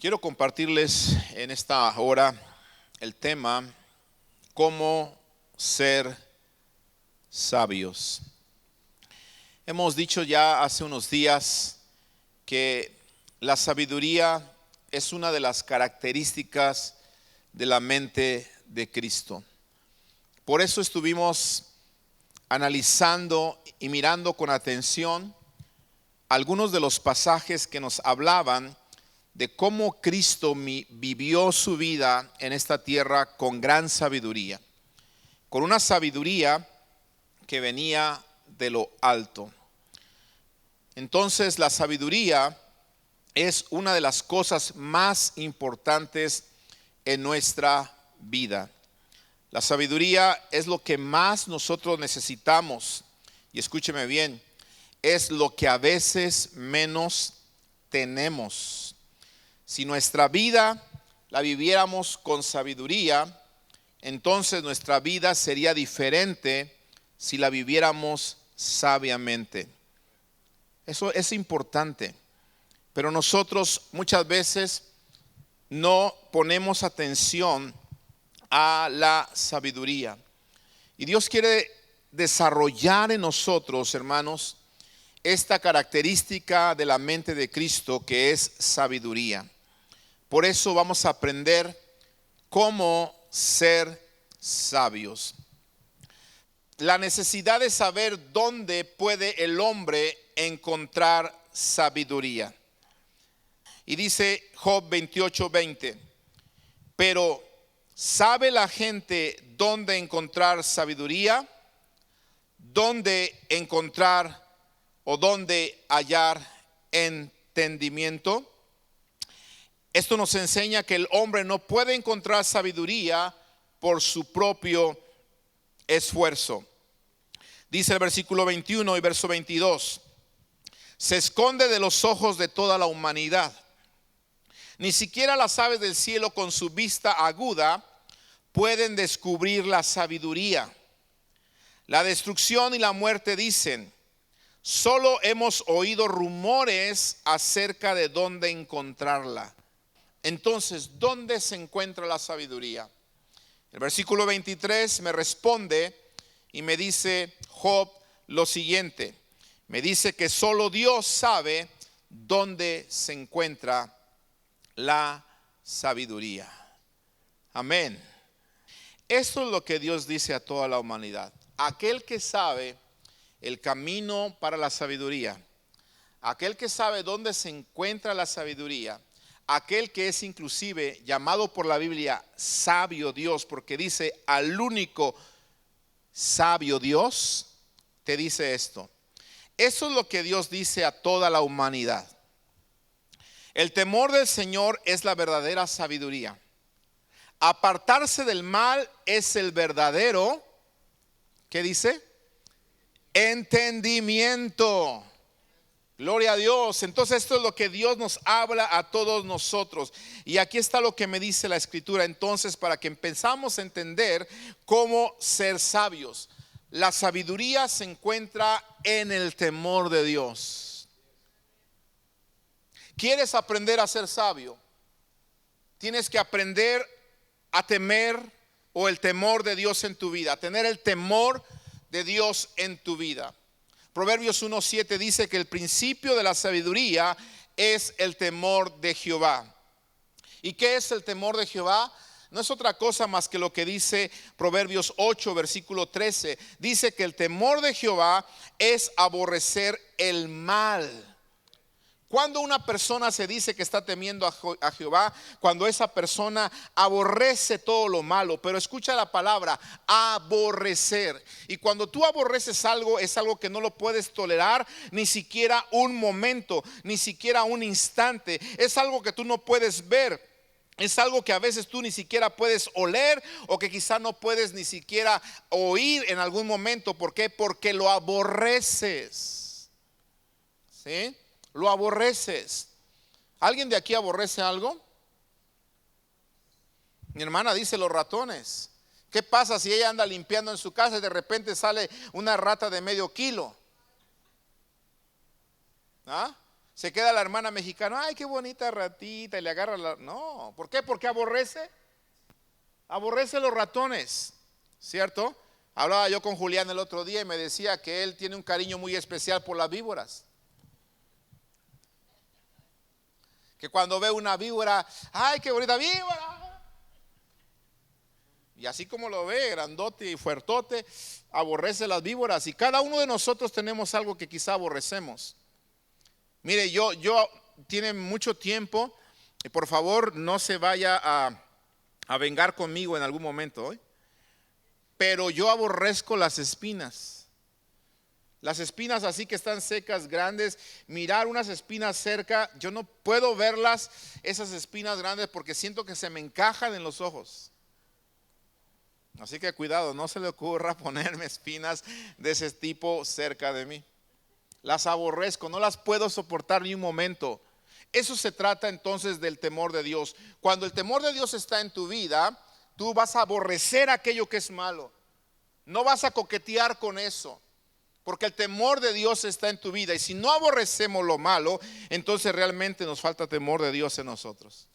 Quiero compartirles en esta hora el tema, cómo ser sabios. Hemos dicho ya hace unos días que la sabiduría es una de las características de la mente de Cristo. Por eso estuvimos analizando y mirando con atención algunos de los pasajes que nos hablaban de cómo Cristo vivió su vida en esta tierra con gran sabiduría, con una sabiduría que venía de lo alto. Entonces, la sabiduría es una de las cosas más importantes en nuestra vida. La sabiduría es lo que más nosotros necesitamos, y escúcheme bien, es lo que a veces menos tenemos. Si nuestra vida la viviéramos con sabiduría, entonces nuestra vida sería diferente si la viviéramos sabiamente. Eso es importante, pero nosotros muchas veces no ponemos atención a la sabiduría. Y Dios quiere desarrollar en nosotros, hermanos, esta característica de la mente de Cristo, que es sabiduría. Por eso vamos a aprender cómo ser sabios. La necesidad de saber dónde puede el hombre encontrar sabiduría. Y dice Job 28:20, pero ¿sabe la gente dónde encontrar sabiduría? ¿Dónde encontrar o dónde hallar entendimiento? Esto nos enseña que el hombre no puede encontrar sabiduría por su propio esfuerzo. Dice el versículo 21 y verso 22, se esconde de los ojos de toda la humanidad. Ni siquiera las aves del cielo con su vista aguda pueden descubrir la sabiduría. La destrucción y la muerte dicen, solo hemos oído rumores acerca de dónde encontrarla. Entonces, ¿dónde se encuentra la sabiduría? El versículo 23 me responde y me dice Job lo siguiente. Me dice que solo Dios sabe dónde se encuentra la sabiduría. Amén. Esto es lo que Dios dice a toda la humanidad. Aquel que sabe el camino para la sabiduría, aquel que sabe dónde se encuentra la sabiduría, aquel que es inclusive llamado por la Biblia sabio Dios, porque dice al único sabio Dios, te dice esto. Eso es lo que Dios dice a toda la humanidad. El temor del Señor es la verdadera sabiduría. Apartarse del mal es el verdadero, ¿qué dice? Entendimiento. Gloria a Dios. Entonces esto es lo que Dios nos habla a todos nosotros. Y aquí está lo que me dice la Escritura. Entonces, para que empezamos a entender cómo ser sabios. La sabiduría se encuentra en el temor de Dios. ¿Quieres aprender a ser sabio? Tienes que aprender a temer o el temor de Dios en tu vida. A tener el temor de Dios en tu vida. Proverbios 1:7 dice que el principio de la sabiduría es el temor de Jehová. ¿Y qué es el temor de Jehová? No es otra cosa más que lo que dice Proverbios 8, versículo 13. Dice que el temor de Jehová es aborrecer el mal. Cuando una persona se dice que está temiendo a Jehová, cuando esa persona aborrece todo lo malo, pero escucha la palabra aborrecer. Y cuando tú aborreces algo, es algo que no lo puedes tolerar ni siquiera un momento, ni siquiera un instante. Es algo que tú no puedes ver. Es algo que a veces tú ni siquiera puedes oler o que quizá no puedes ni siquiera oír en algún momento. ¿Por qué? Porque lo aborreces. ¿Sí? Lo aborreces. ¿Alguien de aquí aborrece algo? Mi hermana dice los ratones. ¿Qué pasa si ella anda limpiando en su casa y de repente sale una rata de medio kilo? ¿Ah? Se queda la hermana mexicana, ay, qué bonita ratita, y le agarra la... No, ¿por qué? Porque aborrece los ratones, ¿cierto? Hablaba yo con Julián el otro día y me decía que él tiene un cariño muy especial por las víboras. Que cuando ve una víbora, ay, qué bonita víbora. Y así como lo ve, grandote y fuertote, aborrece las víboras. Y cada uno de nosotros tenemos algo que quizá aborrecemos. Mire, yo tiene mucho tiempo, y por favor no se vaya a vengar conmigo en algún momento hoy, pero yo aborrezco las espinas. Las espinas así que están secas, grandes, mirar unas espinas cerca, yo no puedo verlas, esas espinas grandes, porque siento que se me encajan en los ojos. Así que cuidado, no se le ocurra ponerme espinas de ese tipo cerca de mí. Las aborrezco, no las puedo soportar ni un momento. Eso se trata entonces del temor de Dios. Cuando el temor de Dios está en tu vida, tú vas a aborrecer aquello que es malo. No vas a coquetear con eso, porque el temor de Dios está en tu vida. Y si no aborrecemos lo malo, entonces realmente nos falta temor de Dios en nosotros.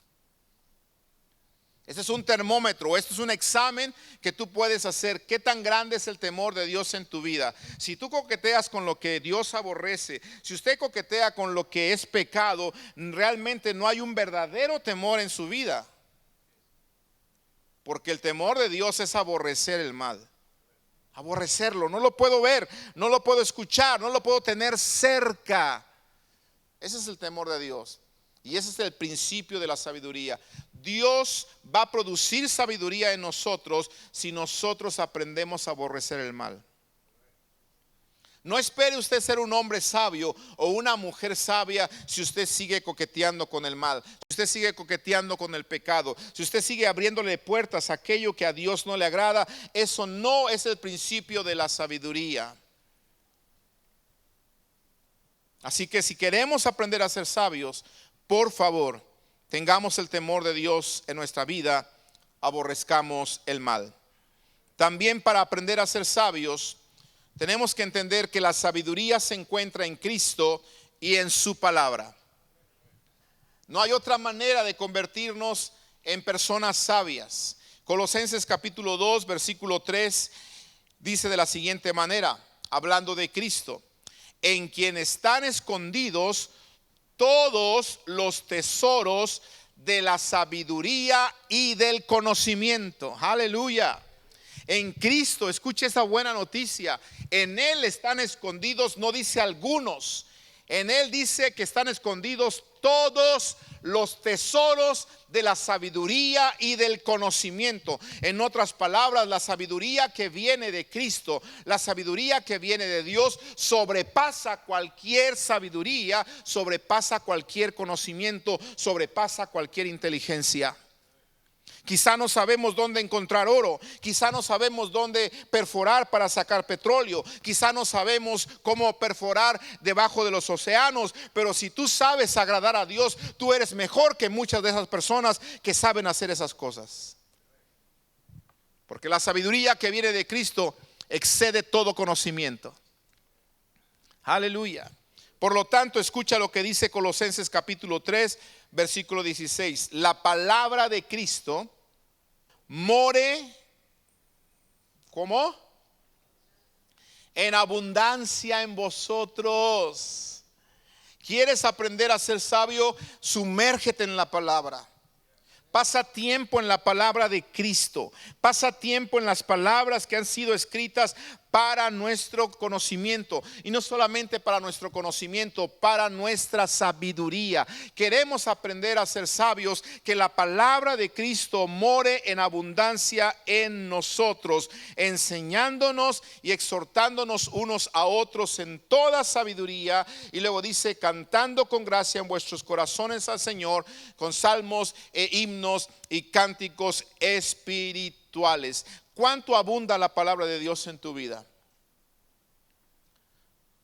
Este es un termómetro, este es un examen que tú puedes hacer. ¿Qué tan grande es el temor de Dios en tu vida? Si tú coqueteas con lo que Dios aborrece, si usted coquetea con lo que es pecado, realmente no hay un verdadero temor en su vida. Porque el temor de Dios es aborrecer el mal. Aborrecerlo, no lo puedo ver, no lo puedo escuchar, no lo puedo tener cerca. Ese es el temor de Dios. Y ese es el principio de la sabiduría. Dios va a producir sabiduría en nosotros si nosotros aprendemos a aborrecer el mal. No espere usted ser un hombre sabio o una mujer sabia si usted sigue coqueteando con el mal, si usted sigue coqueteando con el pecado, si usted sigue abriéndole puertas a aquello que a Dios no le agrada. Eso no es el principio de la sabiduría. Así que si queremos aprender a ser sabios, por favor, tengamos el temor de Dios en nuestra vida, aborrezcamos el mal. También para aprender a ser sabios, tenemos que entender que la sabiduría se encuentra en Cristo y en su palabra. No hay otra manera de convertirnos en personas sabias. Colosenses capítulo 2, versículo 3 dice de la siguiente manera, hablando de Cristo: en quien están escondidos todos los tesoros de la sabiduría y del conocimiento. Aleluya. En Cristo, escuche esa buena noticia. En Él están escondidos, no dice algunos. En Él dice que están escondidos todos los tesoros de la sabiduría y del conocimiento. En otras palabras, la sabiduría que viene de Cristo, la sabiduría que viene de Dios, sobrepasa cualquier sabiduría, sobrepasa cualquier conocimiento, sobrepasa cualquier inteligencia. Quizá no sabemos dónde encontrar oro, quizá no sabemos dónde perforar para sacar petróleo, quizá no sabemos cómo perforar debajo de los océanos, pero si tú sabes agradar a Dios, tú eres mejor que muchas de esas personas que saben hacer esas cosas. Porque la sabiduría que viene de Cristo excede todo conocimiento. Aleluya. Por lo tanto, escucha lo que dice Colosenses capítulo 3, versículo 16. La palabra de Cristo more, ¿cómo? En abundancia en vosotros. ¿Quieres aprender a ser sabio? Sumérgete en la palabra. Pasa tiempo en la palabra de Cristo. Pasa tiempo en las palabras que han sido escritas para nuestro conocimiento. Y no solamente para nuestro conocimiento, para nuestra sabiduría. Queremos aprender a ser sabios, que la palabra de Cristo more en abundancia en nosotros, enseñándonos y exhortándonos unos a otros en toda sabiduría. Y luego dice, cantando con gracia en vuestros corazones al Señor, con salmos e himnos y cánticos espirituales. ¿Cuánto abunda la palabra de Dios en tu vida?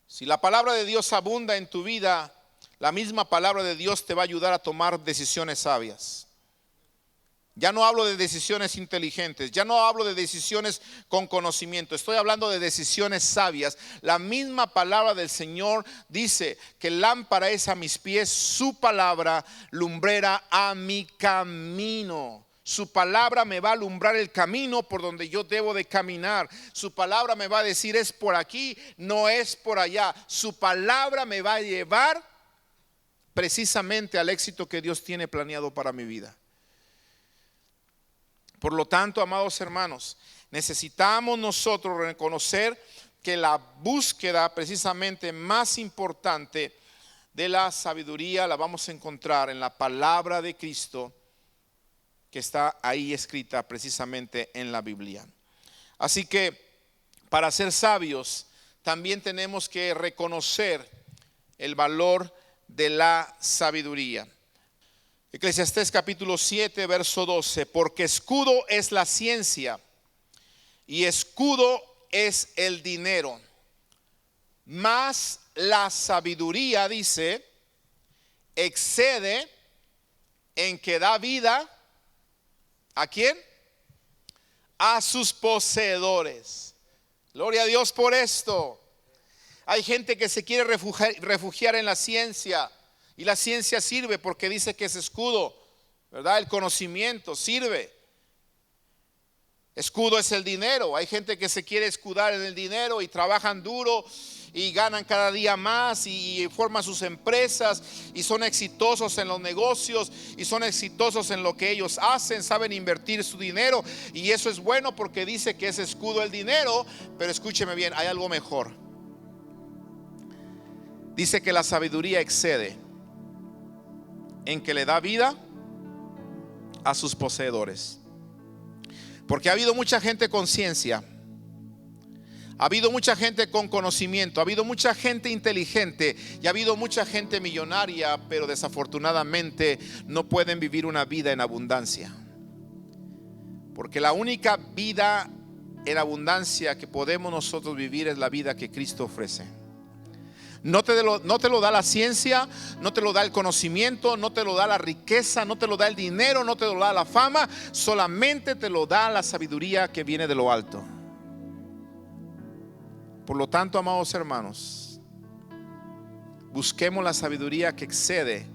Si la palabra de Dios abunda en tu vida, la misma palabra de Dios te va a ayudar a tomar decisiones sabias. Ya no hablo de decisiones inteligentes, ya no hablo de decisiones con conocimiento, estoy hablando de decisiones sabias. La misma palabra del Señor dice que lámpara es a mis pies, su palabra lumbrera a mi camino. Su palabra me va a alumbrar el camino por donde yo debo de caminar. Su palabra me va a decir es por aquí, no es por allá. Su palabra me va a llevar precisamente al éxito que Dios tiene planeado para mi vida. Por lo tanto, amados hermanos, necesitamos nosotros reconocer que la búsqueda precisamente más importante de la sabiduría la vamos a encontrar en la palabra de Cristo, que está ahí escrita precisamente en la Biblia. Así que para ser sabios también tenemos que reconocer el valor de la sabiduría. Eclesiastés capítulo 7 verso 12, porque escudo es la ciencia y escudo es el dinero, mas la sabiduría, dice, excede en que da vida. ¿A quién? A sus poseedores. Gloria a Dios por esto. Hay gente que se quiere refugiar en la ciencia. Y la ciencia sirve porque dice que es escudo, ¿verdad? El conocimiento sirve. Escudo es el dinero. Hay gente que se quiere escudar en el dinero y trabajan duro y ganan cada día más y forman sus empresas y son exitosos en los negocios y son exitosos en lo que ellos hacen, saben invertir su dinero y eso es bueno porque dice que es escudo el dinero, pero escúcheme bien, hay algo mejor. Dice que la sabiduría excede en que le da vida a sus poseedores. Porque ha habido mucha gente con ciencia, ha habido mucha gente con conocimiento, ha habido mucha gente inteligente y ha habido mucha gente millonaria, pero desafortunadamente no pueden vivir una vida en abundancia. Porque la única vida en abundancia que podemos nosotros vivir es la vida que Cristo ofrece. No te lo da la ciencia, no te lo da el conocimiento, no te lo da la riqueza, no te lo da el dinero, no te lo da la fama, solamente te lo da la sabiduría que viene de lo alto. Por lo tanto, amados hermanos, busquemos la sabiduría que excede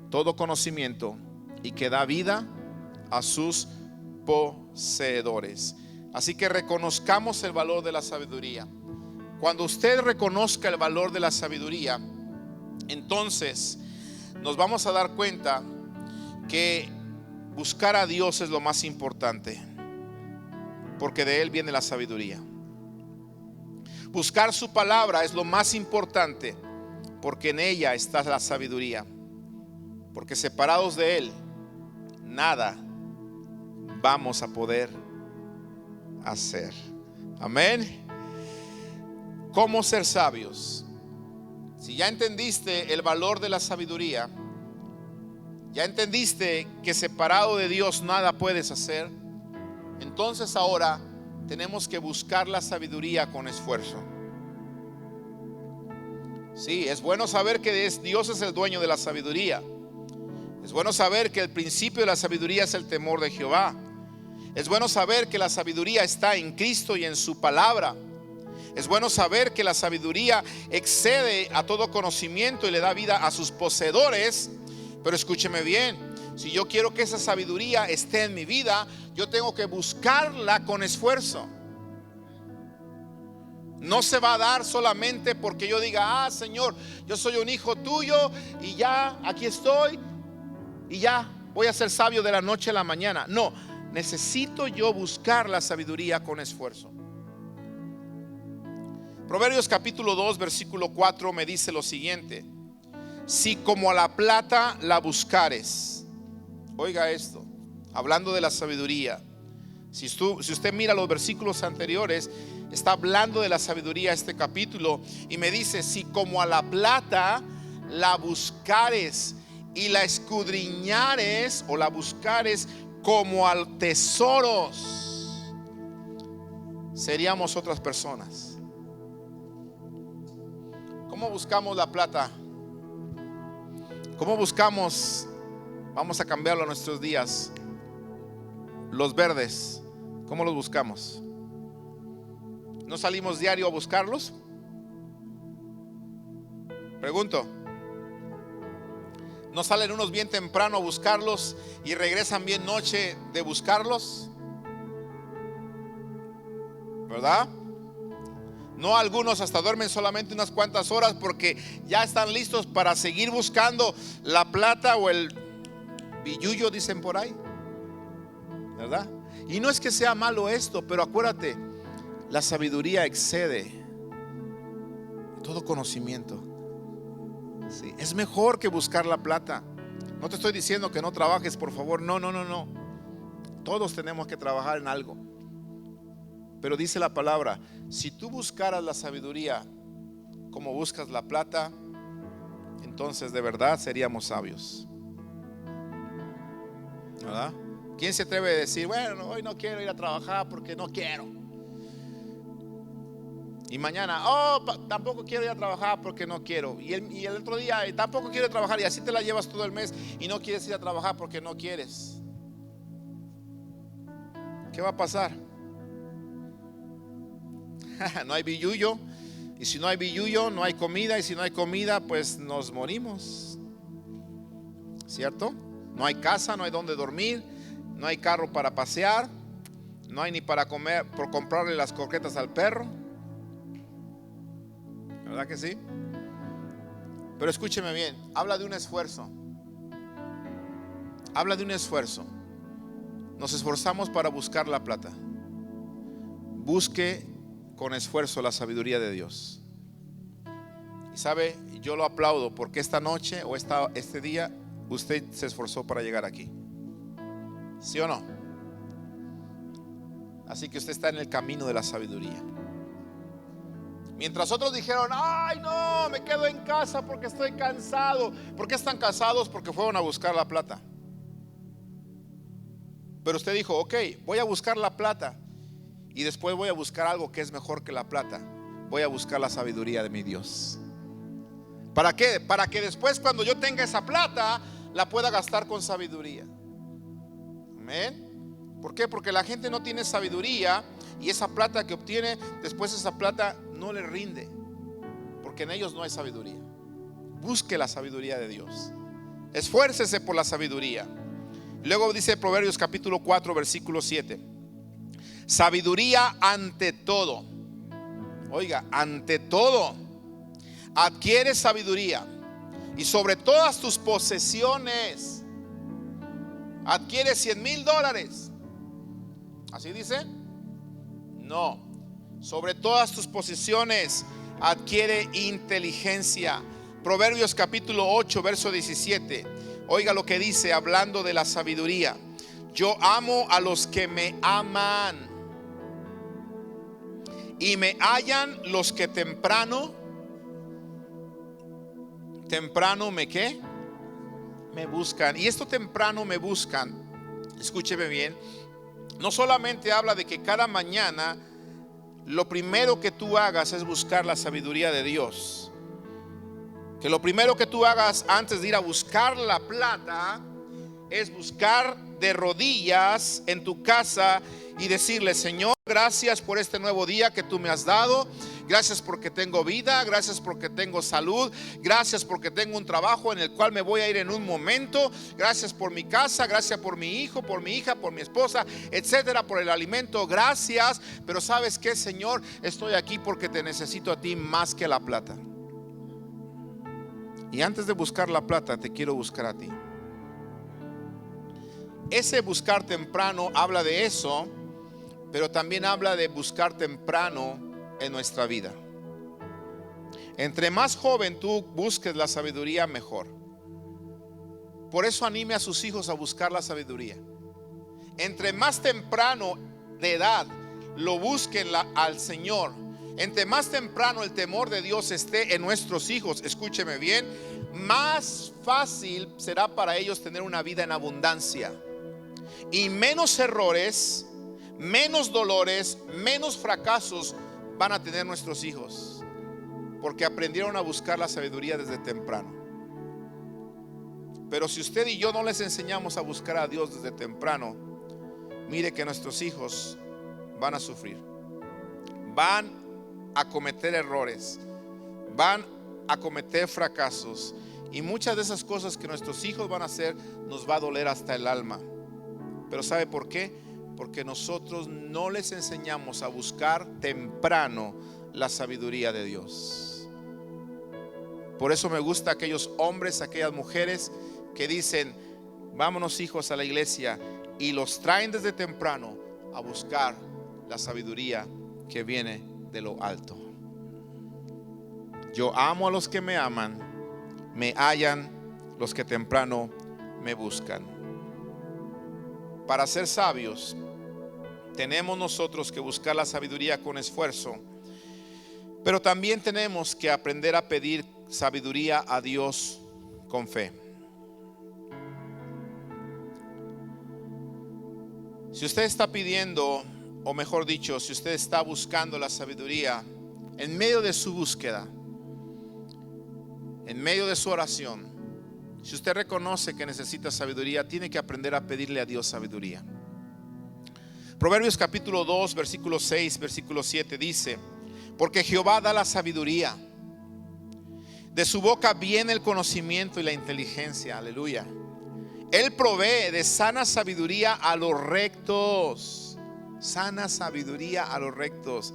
todo conocimiento y que da vida a sus poseedores. Así que reconozcamos el valor de la sabiduría. Cuando usted reconozca el valor de la sabiduría, entonces nos vamos a dar cuenta que buscar a Dios es lo más importante, porque de Él viene la sabiduría. Buscar su palabra es lo más importante, porque en ella está la sabiduría. Porque separados de Él, nada vamos a poder hacer. Amén. ¿Cómo ser sabios? Si ya entendiste el valor de la sabiduría, ya entendiste que separado de Dios nada puedes hacer, entonces ahora tenemos que buscar la sabiduría con esfuerzo. Sí, es bueno saber que Dios es el dueño de la sabiduría. Es bueno saber que el principio de la sabiduría es el temor de Jehová. Es bueno saber que la sabiduría está en Cristo y en su palabra. Es bueno saber que la sabiduría excede a todo conocimiento y le da vida a sus poseedores. Pero escúcheme bien, si yo quiero que esa sabiduría esté en mi vida, yo tengo que buscarla con esfuerzo. No se va a dar solamente porque yo diga: Señor, yo soy un hijo tuyo y ya aquí estoy y ya voy a ser sabio de la noche a la mañana. No, necesito yo buscar la sabiduría con esfuerzo. Proverbios capítulo 2 versículo 4 me dice lo siguiente: si como a la plata la buscares. Oiga esto, hablando de la sabiduría. Si usted mira los versículos anteriores, está hablando de la sabiduría este capítulo y me dice: si como a la plata la buscares y la escudriñares o la buscares como al tesoros, seríamos otras personas. ¿Cómo buscamos la plata? ¿Cómo buscamos? Vamos a cambiarlo a nuestros días. Los verdes, ¿cómo los buscamos? ¿No salimos diario a buscarlos? Pregunto. ¿No salen unos bien temprano a buscarlos y regresan bien noche de buscarlos? ¿Verdad? No, algunos hasta duermen solamente unas cuantas horas porque ya están listos para seguir buscando la plata o el billullo, dicen por ahí, ¿verdad? Y no es que sea malo esto, pero acuérdate, la sabiduría excede todo conocimiento. Sí, es mejor que buscar la plata. No te estoy diciendo que no trabajes, por favor. No. Todos tenemos que trabajar en algo. Pero dice la palabra, si tú buscaras la sabiduría como buscas la plata, entonces de verdad seríamos sabios, ¿verdad? ¿Quién se atreve a decir, bueno, hoy no quiero ir a trabajar porque no quiero? Y mañana, tampoco quiero ir a trabajar porque no quiero. Y el otro día, tampoco quiero trabajar. Y así te la llevas todo el mes y no quieres ir a trabajar porque no quieres. ¿Qué va a pasar? No hay billullo. Y si no hay billullo, no hay comida. Y si no hay comida, pues nos morimos, ¿cierto? No hay casa, no hay donde dormir, no hay carro para pasear, no hay ni para comer, por comprarle las croquetas al perro. ¿Verdad que sí? Pero escúcheme bien, habla de un esfuerzo. Habla de un esfuerzo. Nos esforzamos para buscar la plata. Busque con esfuerzo la sabiduría de Dios. Y sabe, yo lo aplaudo porque esta noche o este día usted se esforzó para llegar aquí. ¿Sí o no? Así que usted está en el camino de la sabiduría. Mientras otros dijeron, ay no, me quedo en casa porque estoy cansado. ¿Por qué están cansados? Porque fueron a buscar la plata. Pero usted dijo, ok, voy a buscar la plata y después voy a buscar algo que es mejor que la plata. Voy a buscar la sabiduría de mi Dios. ¿Para qué? Para que después, cuando yo tenga esa plata, la pueda gastar con sabiduría. Amén. ¿Por qué? Porque la gente no tiene sabiduría y esa plata que obtiene, después esa plata no le rinde, porque en ellos no hay sabiduría. Busque la sabiduría de Dios. Esfuércese por la sabiduría. Luego dice Proverbios capítulo 4 versículo 7. Sabiduría ante todo. Oiga, ante todo adquiere sabiduría, y sobre todas tus posesiones adquiere $100,000. ¿Así dice? No. Sobre todas tus posesiones adquiere inteligencia. Proverbios capítulo 8 verso 17. Oiga lo que dice hablando de la sabiduría. Yo amo a los que me aman, y me hallan los que temprano me ¿qué? Me buscan. Y esto temprano me buscan, escúcheme bien, no solamente habla de que cada mañana lo primero que tú hagas es buscar la sabiduría de Dios. Que lo primero que tú hagas antes de ir a buscar la plata es buscar de rodillas en tu casa y decirle: Señor, gracias por este nuevo día que tú me has dado. Gracias porque tengo vida, gracias porque tengo salud, gracias porque tengo un trabajo en el cual me voy a ir en un momento. Gracias por mi casa, gracias por mi hijo, por mi hija, por mi esposa, etcétera, por el alimento. Gracias, pero ¿sabes qué, Señor? Estoy aquí porque te necesito a ti más que la plata. Y antes de buscar la plata, te quiero buscar a ti. Ese buscar temprano habla de eso, pero también habla de buscar temprano en nuestra vida. Entre más joven tú busques la sabiduría, mejor. Por eso anime a sus hijos a buscar la sabiduría. Entre más temprano de edad lo busquen al Señor, entre más temprano el temor de Dios esté en nuestros hijos, escúcheme bien, más fácil será para ellos tener una vida en abundancia. Y menos errores, menos dolores, menos fracasos van a tener nuestros hijos, porque aprendieron a buscar la sabiduría desde temprano. Pero si usted y yo no les enseñamos a buscar a Dios desde temprano, mire que nuestros hijos van a sufrir, van a cometer errores, van a cometer fracasos, y muchas de esas cosas que nuestros hijos van a hacer nos va a doler hasta el alma. Pero ¿sabe por qué? Porque nosotros no les enseñamos a buscar temprano la sabiduría de Dios. Por eso me gusta aquellos hombres, aquellas mujeres que dicen: vámonos, hijos, a la iglesia, y los traen desde temprano a buscar la sabiduría que viene de lo alto. Yo amo a los que me aman, me hallan los que temprano me buscan. Para ser sabios, tenemos nosotros que buscar la sabiduría con esfuerzo, pero también tenemos que aprender a pedir sabiduría a Dios con fe. Si usted está pidiendo, o mejor dicho, si usted está buscando la sabiduría, en medio de su búsqueda, en medio de su oración, si usted reconoce que necesita sabiduría, tiene que aprender a pedirle a Dios sabiduría. Proverbios capítulo 2, versículo 6, versículo 7 dice: porque Jehová da la sabiduría, de su boca viene el conocimiento y la inteligencia. Aleluya. Él provee de sana sabiduría a los rectos. Sana sabiduría a los rectos.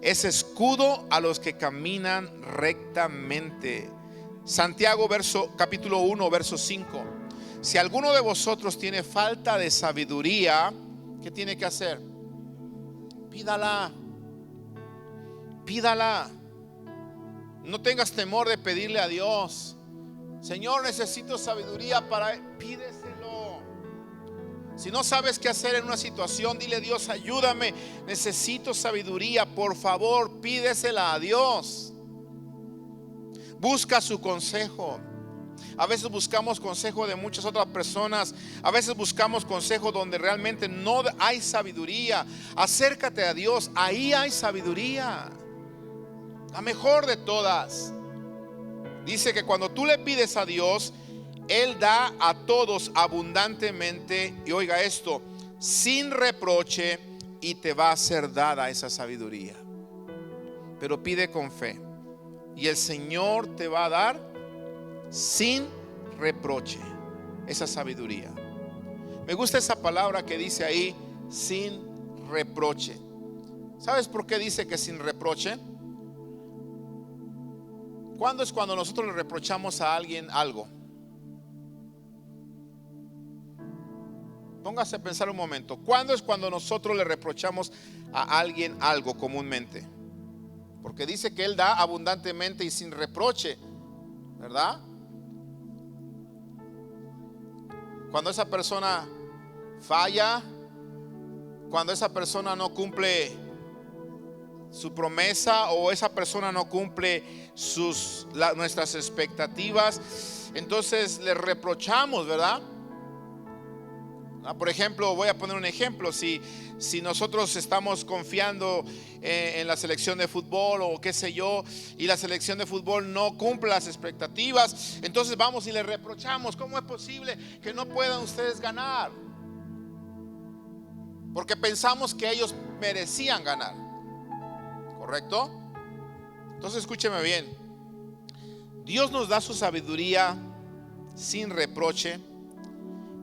Es escudo a los que caminan rectamente. Santiago capítulo 1, verso 5. Si alguno de vosotros tiene falta de sabiduría, ¿qué tiene que hacer? Pídala. Pídala. No tengas temor de pedirle a Dios: Señor, necesito sabiduría para... Pídeselo. Si no sabes qué hacer en una situación, dile: Dios, ayúdame, necesito sabiduría, por favor, pídesela a Dios. Busca su consejo. A veces buscamos consejo de muchas otras personas. A veces buscamos consejo donde realmente no hay sabiduría. Acércate a Dios, ahí hay sabiduría, la mejor de todas. Dice que cuando tú le pides a Dios, Él da a todos abundantemente, y oiga esto, sin reproche, y te va a ser dada esa sabiduría. Pero pide con fe, y el Señor te va a dar sin reproche esa sabiduría. Me gusta esa palabra que dice ahí, sin reproche. ¿Sabes por qué dice que sin reproche? ¿Cuándo es cuando nosotros le reprochamos a alguien algo? Póngase a pensar un momento. ¿Cuándo es cuando nosotros le reprochamos a alguien algo comúnmente? Porque dice que Él da abundantemente y sin reproche, ¿verdad? Cuando esa persona falla, cuando esa persona no cumple su promesa, o esa persona no cumple nuestras expectativas, entonces le reprochamos, ¿verdad? Por ejemplo, voy a poner un ejemplo. Si nosotros estamos confiando en la selección de fútbol o qué sé yo, y la selección de fútbol no cumple las expectativas, entonces vamos y le reprochamos: ¿cómo es posible que no puedan ustedes ganar? Porque pensamos que ellos merecían ganar, ¿correcto? Entonces escúcheme bien. Dios nos da su sabiduría sin reproche,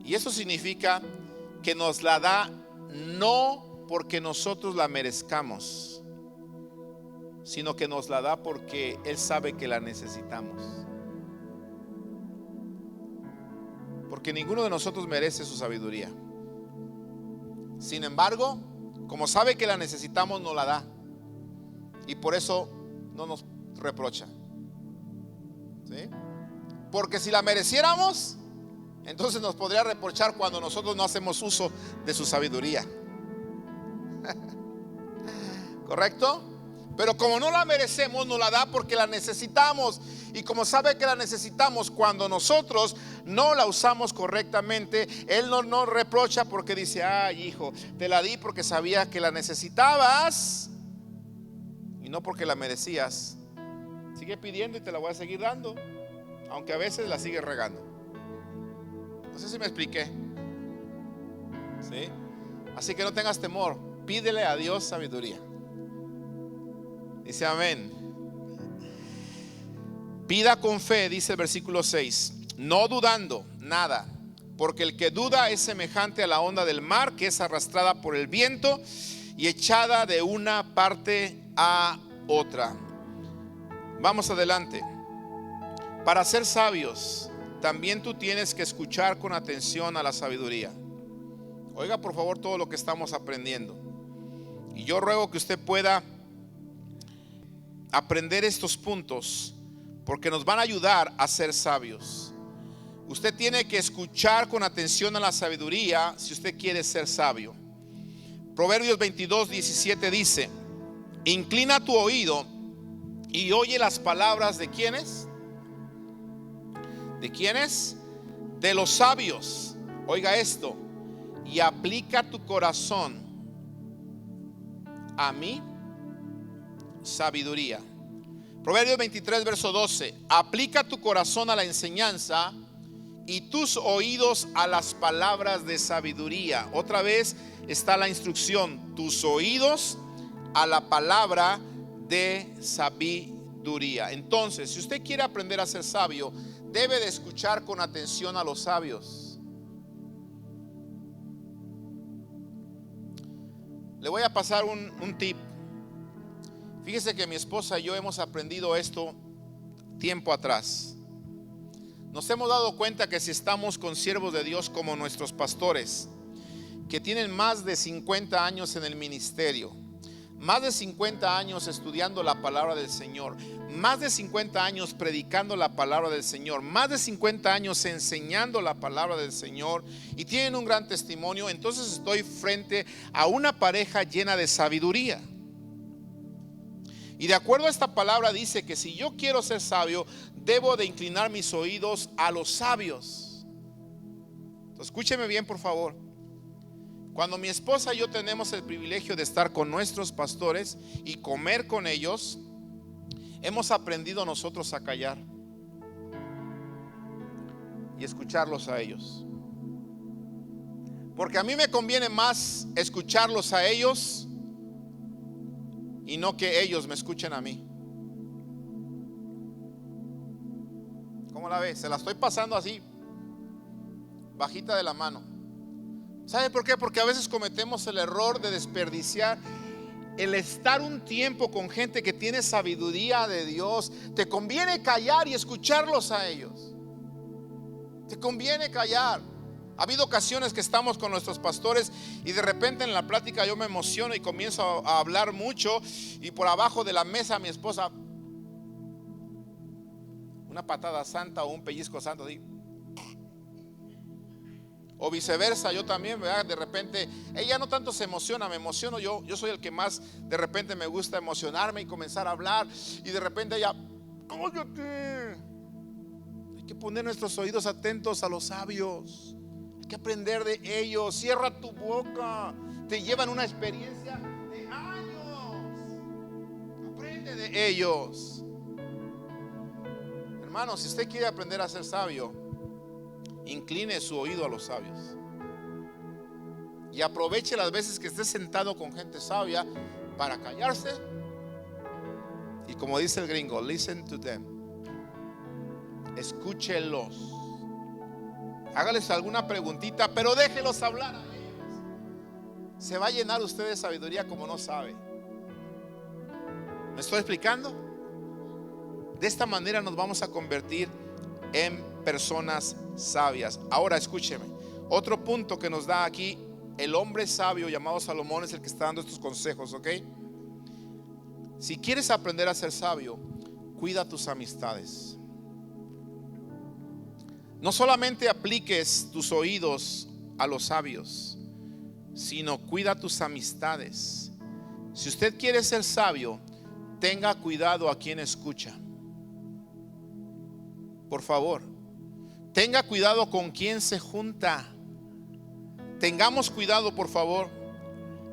y eso significa que nos la da no porque nosotros la merezcamos, sino que nos la da porque Él sabe que la necesitamos. Porque ninguno de nosotros merece su sabiduría. Sin embargo, como sabe que la necesitamos, nos la da, y por eso no nos reprocha. ¿Sí? Porque si la mereciéramos, entonces nos podría reprochar cuando nosotros no hacemos uso de su sabiduría. ¿Correcto? Pero como no la merecemos, nos la da porque la necesitamos. Y como sabe que la necesitamos, cuando nosotros no la usamos correctamente, Él no nos reprocha porque dice: ay, hijo, te la di porque sabía que la necesitabas y no porque la merecías. Sigue pidiendo y te la voy a seguir dando, aunque a veces la sigues regando. No sé si me expliqué. ¿Sí? Así que no tengas temor, pídele a Dios sabiduría. Dice amén. Pida con fe, dice el versículo 6, no dudando nada, porque el que duda es semejante a la onda del mar, que es arrastrada por el viento y echada de una parte a otra. Vamos adelante. Para ser sabios, también tú tienes que escuchar con atención a la sabiduría. Oiga por favor todo lo que estamos aprendiendo. Y yo ruego que usted pueda aprender estos puntos, porque nos van a ayudar a ser sabios. Usted tiene que escuchar con atención a la sabiduría si usted quiere ser sabio. Proverbios 22:17 dice: inclina tu oído y oye las palabras de ¿quiénes? ¿De quiénes? De los sabios. Oiga esto: y aplica tu corazón a mi sabiduría. Proverbios 23 verso 12: aplica tu corazón a la enseñanza y tus oídos a las palabras de sabiduría. Otra vez está la instrucción: tus oídos a la palabra de sabiduría. Entonces, si usted quiere aprender a ser sabio, debe de escuchar con atención a los sabios. Le voy a pasar un tip. Fíjese que mi esposa y yo hemos aprendido esto tiempo atrás. Nos hemos dado cuenta que si estamos con siervos de Dios como nuestros pastores, que tienen más de 50 años en el ministerio, más de 50 años estudiando la palabra del Señor, más de 50 años predicando la palabra del Señor, más de 50 años enseñando la palabra del Señor, y tienen un gran testimonio, entonces estoy frente a una pareja llena de sabiduría. Y de acuerdo a esta palabra dice que si yo quiero ser sabio, debo de inclinar mis oídos a los sabios. Entonces, escúcheme bien por favor. Cuando mi esposa y yo tenemos el privilegio de estar con nuestros pastores y comer con ellos, hemos aprendido nosotros a callar y escucharlos a ellos. Porque a mí me conviene más escucharlos a ellos y no que ellos me escuchen a mí. ¿Cómo la ves? Se la estoy pasando así, bajita de la mano. ¿Sabe por qué? Porque a veces cometemos el error de desperdiciar el estar un tiempo con gente que tiene sabiduría de Dios. Te conviene callar y escucharlos a ellos. Te conviene callar. Ha habido ocasiones que estamos con nuestros pastores y de repente en la plática yo me emociono y comienzo a hablar mucho, y por abajo de la mesa mi esposa, una patada santa o un pellizco santo así. O viceversa, yo también, ¿verdad? De repente ella no tanto se emociona, me emociono yo. Yo soy el que más de repente me gusta emocionarme y comenzar a hablar, y de repente ella, cállate. Hay que poner nuestros oídos atentos a los sabios. Hay que aprender de ellos. Cierra tu boca. Te llevan una experiencia de años. Aprende de ellos. Hermano, si usted quiere aprender a ser sabio, incline su oído a los sabios y aproveche las veces que esté sentado con gente sabia para callarse y, como dice el gringo, listen to them. Escúchelos, hágales alguna preguntita, pero déjelos hablar a ellos. Se va a llenar usted de sabiduría como no sabe. ¿Me estoy explicando? De esta manera nos vamos a convertir en personas sabias. Ahora escúcheme, otro punto que nos da aquí el hombre sabio llamado Salomón es el que está dando estos consejos, ¿ok? Si quieres aprender a ser sabio, cuida tus amistades. No solamente apliques tus oídos a los sabios, sino cuida tus amistades. Si usted quiere ser sabio, tenga cuidado a quien escucha. Por favor, tenga cuidado con quien se junta. Tengamos cuidado, por favor.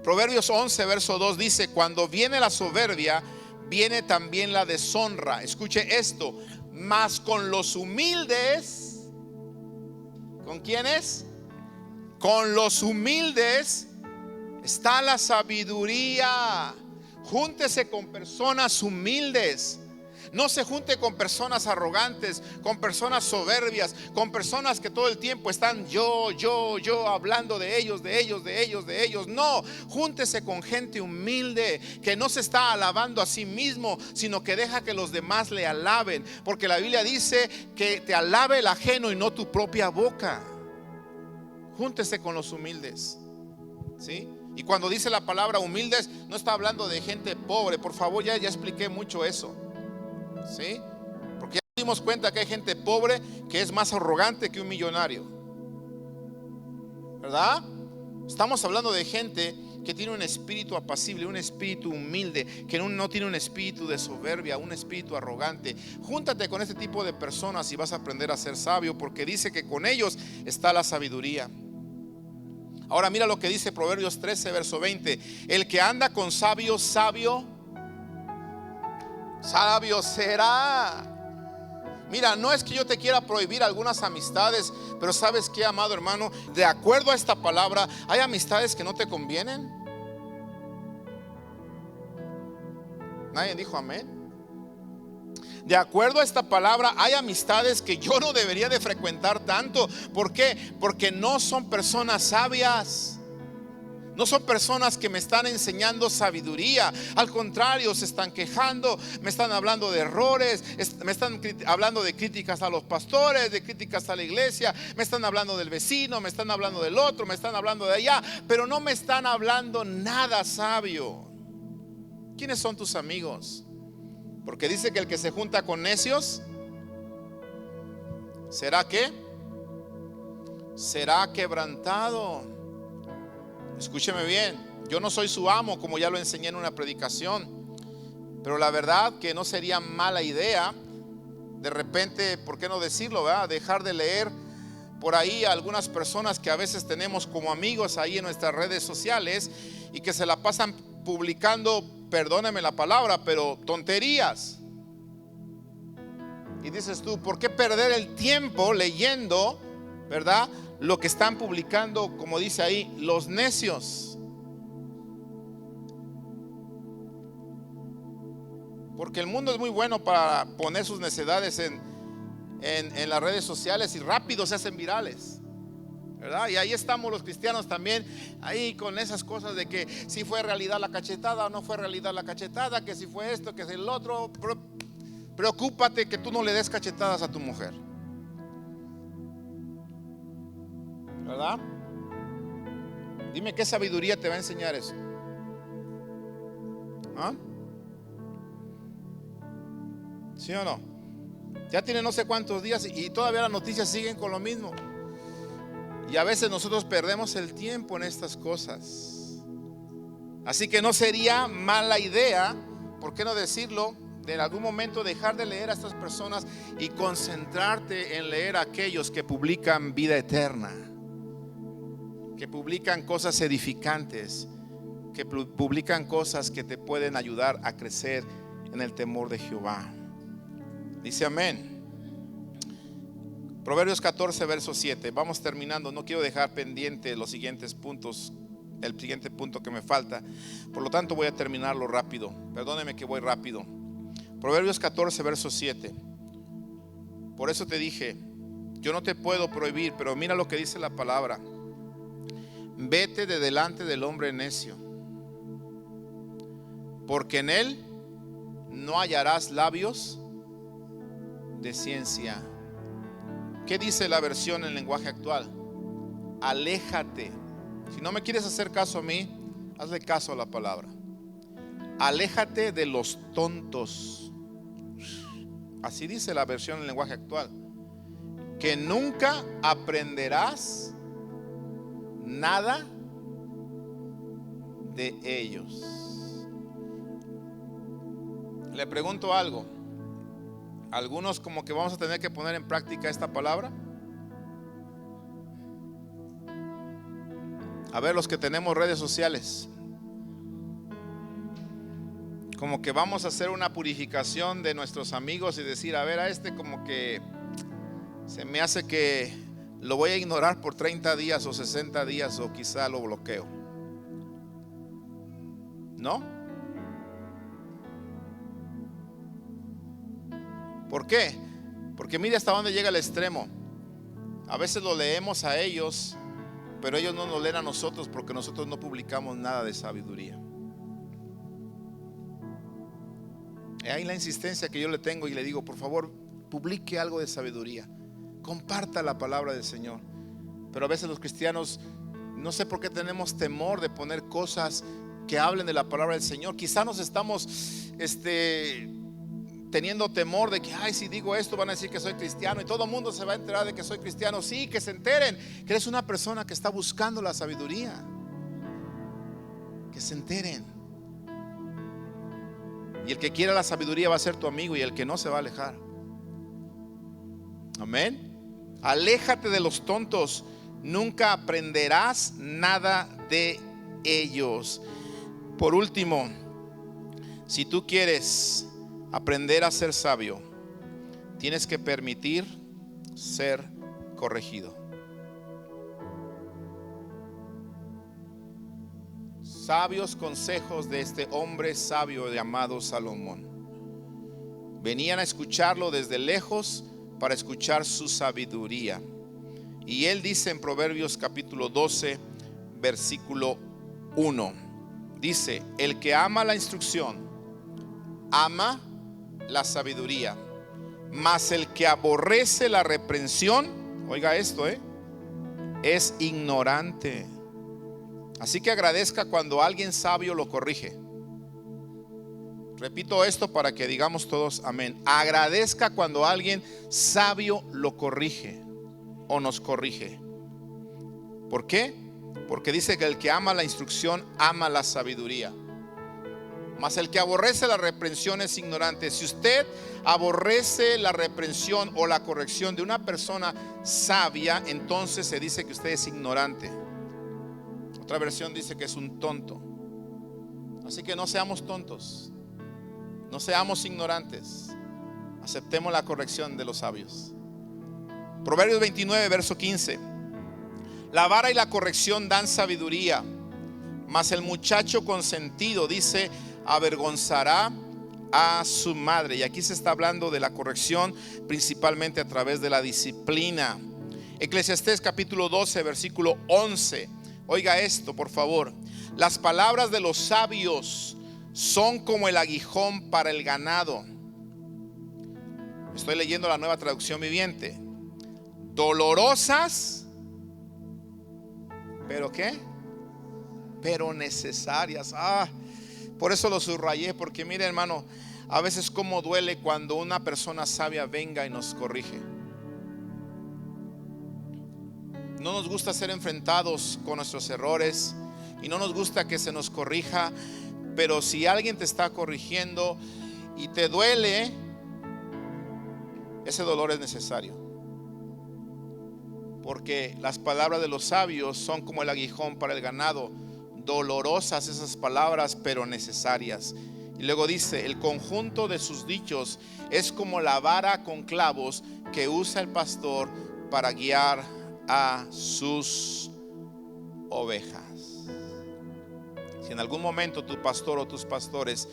Proverbios 11 verso 2 dice: cuando viene la soberbia, viene también la deshonra. Escuche esto: mas con los humildes, ¿con quiénes? Con los humildes está la sabiduría. Júntese con personas humildes. No se junte con personas arrogantes, con personas soberbias, con personas que todo el tiempo están yo, hablando de ellos. No, júntese con gente humilde que no se está alabando a sí mismo, sino que deja que los demás le alaben. Porque la Biblia dice que te alabe el ajeno y no tu propia boca. Júntese con los humildes, ¿sí? Y cuando dice la palabra humildes, no está hablando de gente pobre. Por favor, ya expliqué mucho eso, ¿sí? Porque ya nos dimos cuenta que hay gente pobre que es más arrogante que un millonario, ¿verdad? Estamos hablando de gente que tiene un espíritu apacible, un espíritu humilde, que no tiene un espíritu de soberbia, un espíritu arrogante. Júntate con este tipo de personas y vas a aprender a ser sabio, porque dice que con ellos está la sabiduría. Ahora mira lo que dice Proverbios 13, verso 20. El que anda con sabios, sabio será. Mira, no es que yo te quiera prohibir algunas amistades, pero ¿sabes qué, amado hermano? De acuerdo a esta palabra, hay amistades que no te convienen. ¿Nadie dijo amén? De acuerdo a esta palabra, hay amistades que yo no debería de frecuentar tanto. ¿Por qué? Porque no son personas sabias. No son personas que me están enseñando sabiduría. Al contrario, se están quejando, me están hablando de errores, me están hablando de críticas a los pastores, de críticas a la iglesia, me están hablando del vecino, me están hablando del otro, me están hablando de allá, pero no me están hablando nada sabio. ¿Quiénes son tus amigos? Porque dice que el que se junta con necios, ¿será qué? Será quebrantado. Escúcheme bien, yo no soy su amo, como ya lo enseñé en una predicación, pero la verdad que no sería mala idea de repente, ¿por qué no decirlo, verdad? Dejar de leer por ahí a algunas personas que a veces tenemos como amigos ahí en nuestras redes sociales y que se la pasan publicando, perdóneme la palabra, pero tonterías. Y dices tú, ¿por qué perder el tiempo leyendo, verdad, lo que están publicando, como dice ahí, los necios? Porque el mundo es muy bueno para poner sus necedades en las redes sociales y rápido se hacen virales, ¿verdad? Y ahí estamos los cristianos también, ahí con esas cosas de que si fue realidad la cachetada o no fue realidad la cachetada, que si fue esto, que si el otro. Preocúpate que tú no le des cachetadas a tu mujer, ¿verdad? Dime qué sabiduría te va a enseñar eso. ¿Ah? ¿Sí o no? Ya tiene no sé cuántos días y todavía las noticias siguen con lo mismo. Y a veces nosotros perdemos el tiempo en estas cosas. Así que no sería mala idea, ¿por qué no decirlo?, de en algún momento dejar de leer a estas personas y concentrarte en leer a aquellos que publican vida eterna, que publican cosas edificantes, que publican cosas que te pueden ayudar a crecer en el temor de Jehová. Dice amén. Proverbios 14, verso 7. Vamos terminando, no quiero dejar pendiente los siguientes puntos, el siguiente punto que me falta. Por lo tanto voy a terminarlo rápido. Perdóneme que voy rápido. Proverbios 14, verso 7. Por eso te dije, yo no te puedo prohibir, pero mira lo que dice la palabra. Vete de delante del hombre necio, porque en él no hallarás labios de ciencia. ¿Qué dice la versión en lenguaje actual? Aléjate. Si no me quieres hacer caso a mí, hazle caso a la palabra. Aléjate de los tontos. Así dice la versión en lenguaje actual. Que nunca aprenderás nada de ellos. Le pregunto algo. Algunos como que vamos a tener que poner en práctica esta palabra. A ver, los que tenemos redes sociales, como que vamos a hacer una purificación de nuestros amigos y decir, a ver, a este como que se me hace que lo voy a ignorar por 30 días o 60 días o quizá lo bloqueo. ¿No? ¿Por qué? Porque mire hasta dónde llega el extremo. A veces lo leemos a ellos, pero ellos no nos leen a nosotros porque nosotros no publicamos nada de sabiduría. Y ahí la insistencia que yo le tengo y le digo, por favor, publique algo de sabiduría. Comparta la palabra del Señor. Pero a veces los cristianos, no sé por qué tenemos temor de poner cosas que hablen de la palabra del Señor. Quizá nos estamos teniendo temor de que, ay, si digo esto van a decir que soy cristiano y todo el mundo se va a enterar de que soy cristiano. Sí, que se enteren que eres una persona que está buscando la sabiduría. Que se enteren. Y el que quiera la sabiduría va a ser tu amigo, y el que no se va a alejar. Amén. Aléjate de los tontos, nunca aprenderás nada de ellos. Por último, si tú quieres aprender a ser sabio, tienes que permitir ser corregido. Sabios consejos de este hombre sabio llamado Salomón. Venían a escucharlo desde lejos para escuchar su sabiduría. Y él dice en Proverbios capítulo 12, versículo 1, dice: el que ama la instrucción, ama la sabiduría, mas el que aborrece la reprensión, oiga esto, es ignorante. Así que agradezca cuando alguien sabio lo corrige. Repito esto para que digamos todos amén. Agradezca cuando alguien sabio lo corrige o nos corrige. ¿Por qué? Porque dice que el que ama la instrucción ama la sabiduría, mas el que aborrece la reprensión es ignorante. Si usted aborrece la reprensión o la corrección de una persona sabia, entonces se dice que usted es ignorante. Otra versión dice que es un tonto. Así que no seamos tontos, no seamos ignorantes, aceptemos la corrección de los sabios. Proverbios 29, verso 15. La vara y la corrección dan sabiduría, mas el muchacho consentido, dice, avergonzará a su madre. Y aquí se está hablando de la corrección principalmente a través de la disciplina. Eclesiastés capítulo 12, versículo 11. Oiga esto, por favor. Las palabras de los sabios son como el aguijón para el ganado. Estoy leyendo la Nueva Traducción Viviente. Dolorosas, ¿pero qué? Pero necesarias. Por eso lo subrayé, porque mire, hermano, a veces cómo duele cuando una persona sabia venga y nos corrige. No nos gusta ser enfrentados con nuestros errores y no nos gusta que se nos corrija, pero si alguien te está corrigiendo y te duele, ese dolor es necesario, porque las palabras de los sabios son como el aguijón para el ganado. Dolorosas esas palabras, pero necesarias. Y luego dice: el conjunto de sus dichos es como la vara con clavos que usa el pastor para guiar a sus ovejas. Si en algún momento tu pastor o tus pastores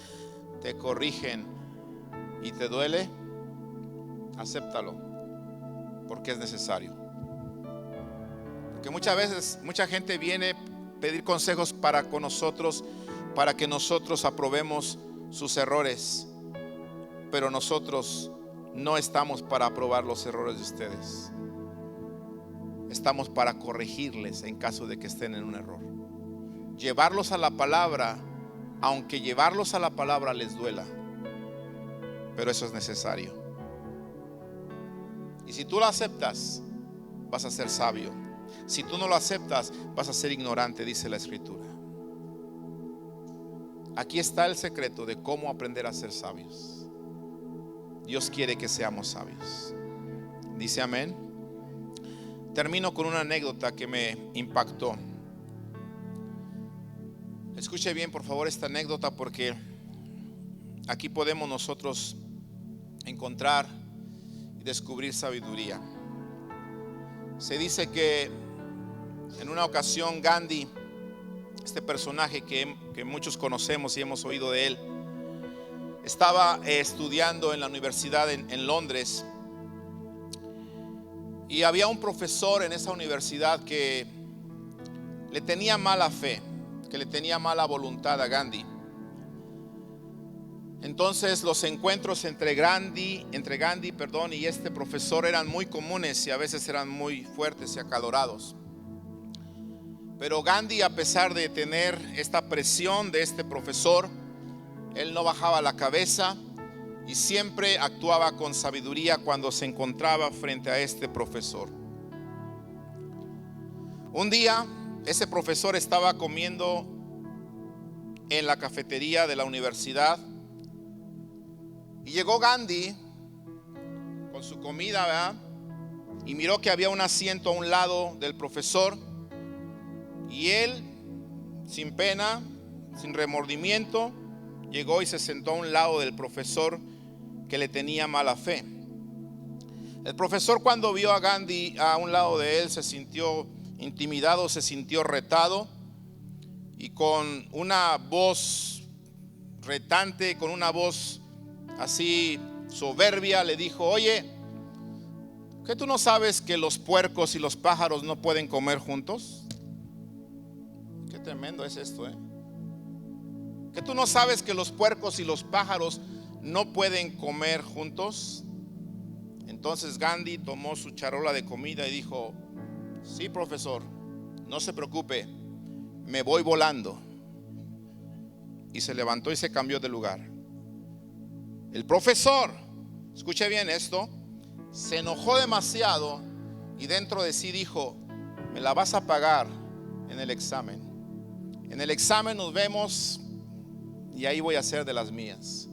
te corrigen y te duele, acéptalo, porque es necesario. Porque muchas veces mucha gente viene a pedir consejos con nosotros, para que nosotros aprobemos sus errores, pero nosotros no estamos para aprobar los errores de ustedes. Estamos para corregirles en caso de que estén en un error. Llevarlos a la palabra, aunque llevarlos a la palabra les duela, pero eso es necesario. Y si tú lo aceptas, vas a ser sabio. Si tú no lo aceptas, vas a ser ignorante, dice la Escritura. Aquí está el secreto de cómo aprender a ser sabios. Dios quiere que seamos sabios. Dice amén. Termino con una anécdota que me impactó. Escuche bien, por favor, esta anécdota, porque aquí podemos nosotros encontrar y descubrir sabiduría. Se dice que en una ocasión Gandhi este personaje que muchos conocemos y hemos oído de él, estaba estudiando en la universidad en Londres, y había un profesor en esa universidad que le tenía mala fe, que le tenía mala voluntad a Gandhi. Entonces los encuentros entre Gandhi, y este profesor eran muy comunes y a veces eran muy fuertes y acalorados. Pero Gandhi, a pesar de tener esta presión de este profesor, él no bajaba la cabeza y siempre actuaba con sabiduría cuando se encontraba frente a este profesor. Un día, ese profesor estaba comiendo en la cafetería de la universidad y llegó Gandhi con su comida, ¿verdad? Y miró que había un asiento a un lado del profesor, y él, sin pena, sin remordimiento, llegó y se sentó a un lado del profesor que le tenía mala fe. El profesor, cuando vio a Gandhi a un lado de él, se sintió intimidado, se sintió retado, y con una voz retante, con una voz así soberbia, le dijo: oye, ¿que tú no sabes que los puercos y los pájaros no pueden comer juntos? Qué tremendo es esto, ¿Que tú no sabes que los puercos y los pájaros no pueden comer juntos? Entonces Gandhi tomó su charola de comida y dijo: sí, profesor, no se preocupe, me voy volando. Y se levantó y se cambió de lugar. El profesor, escuche bien esto, se enojó demasiado y dentro de sí dijo: me la vas a pagar en el examen. En el examen nos vemos y ahí voy a hacer de las mías.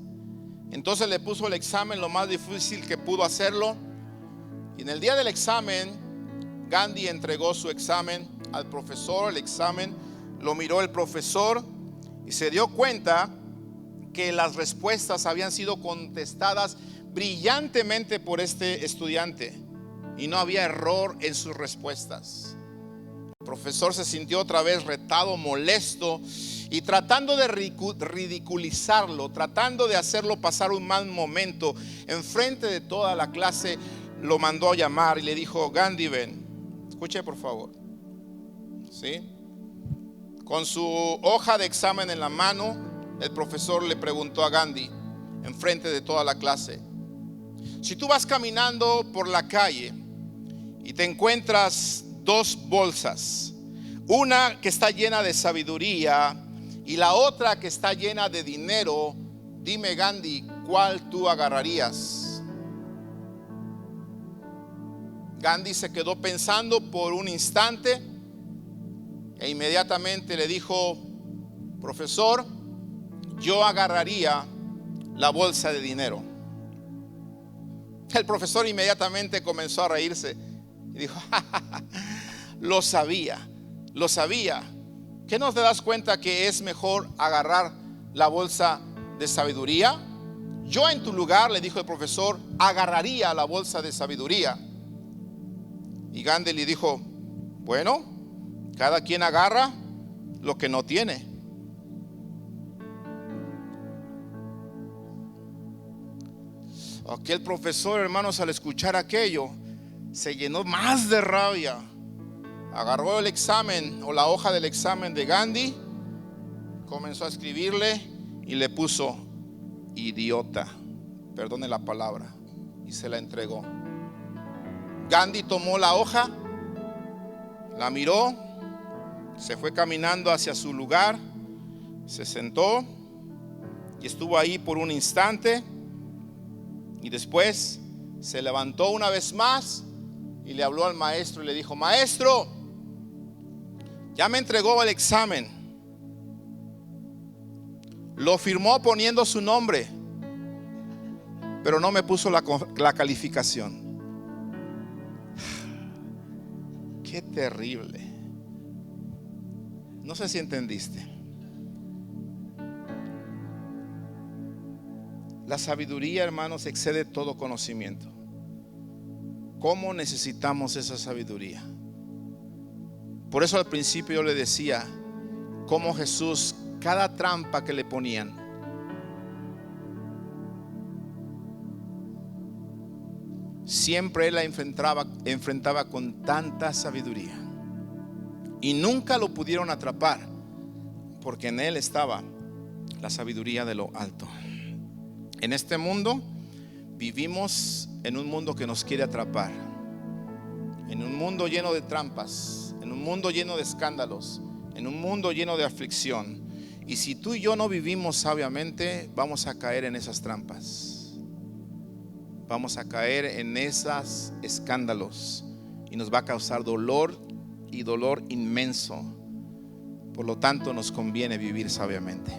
Entonces le puso el examen lo más difícil que pudo hacerlo, y en el día del examen Gandhi entregó su examen al profesor. El examen lo miró el profesor y se dio cuenta que las respuestas habían sido contestadas brillantemente por este estudiante y no había error en sus respuestas. El profesor se sintió otra vez retado, molesto, y tratando de ridiculizarlo, tratando de hacerlo pasar un mal momento enfrente de toda la clase, lo mandó a llamar y le dijo: Gandhi, ven, escuche por favor. ¿Sí? Con su hoja de examen en la mano, el profesor le preguntó a Gandhi enfrente de toda la clase: si tú vas caminando por la calle y te encuentras dos bolsas, una que está llena de sabiduría y la otra que está llena de dinero, dime, Gandhi, ¿cuál tú agarrarías? Gandhi se quedó pensando por un instante e inmediatamente le dijo: profesor, yo agarraría la bolsa de dinero. El profesor inmediatamente comenzó a reírse y dijo: lo sabía. ¿Qué no te das cuenta que es mejor agarrar la bolsa de sabiduría? Yo en tu lugar, le dijo el profesor, agarraría la bolsa de sabiduría. Y Gandhi le dijo: bueno, cada quien agarra lo que no tiene. Aquel profesor, hermanos, al escuchar aquello, se llenó más de rabia. Agarró el examen o la hoja del examen de Gandhi, comenzó a escribirle y le puso idiota, perdone la palabra, y se la entregó. Gandhi tomó la hoja, la miró, se fue caminando hacia su lugar, se sentó y estuvo ahí por un instante, y después se levantó una vez más y le habló al maestro y le dijo: maestro, ya me entregó el examen, lo firmó poniendo su nombre, pero no me puso la calificación. Qué terrible. No sé si entendiste. La sabiduría, hermanos, excede todo conocimiento. ¿Cómo necesitamos esa sabiduría? Por eso al principio yo le decía, cómo Jesús, cada trampa que le ponían, siempre Él la enfrentaba con tanta sabiduría. Y nunca lo pudieron atrapar, porque en Él estaba la sabiduría de lo alto. En este mundo vivimos en un mundo que nos quiere atrapar, en un mundo lleno de trampas, en un mundo lleno de escándalos, en un mundo lleno de aflicción. Y si tú y yo no vivimos sabiamente, vamos a caer en esas trampas, vamos a caer en esos escándalos, y nos va a causar dolor, y dolor inmenso. Por lo tanto, nos conviene vivir sabiamente.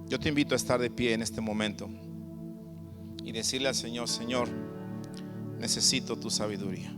Yo te invito a estar de pie en este momento y decirle al Señor: Señor, necesito tu sabiduría.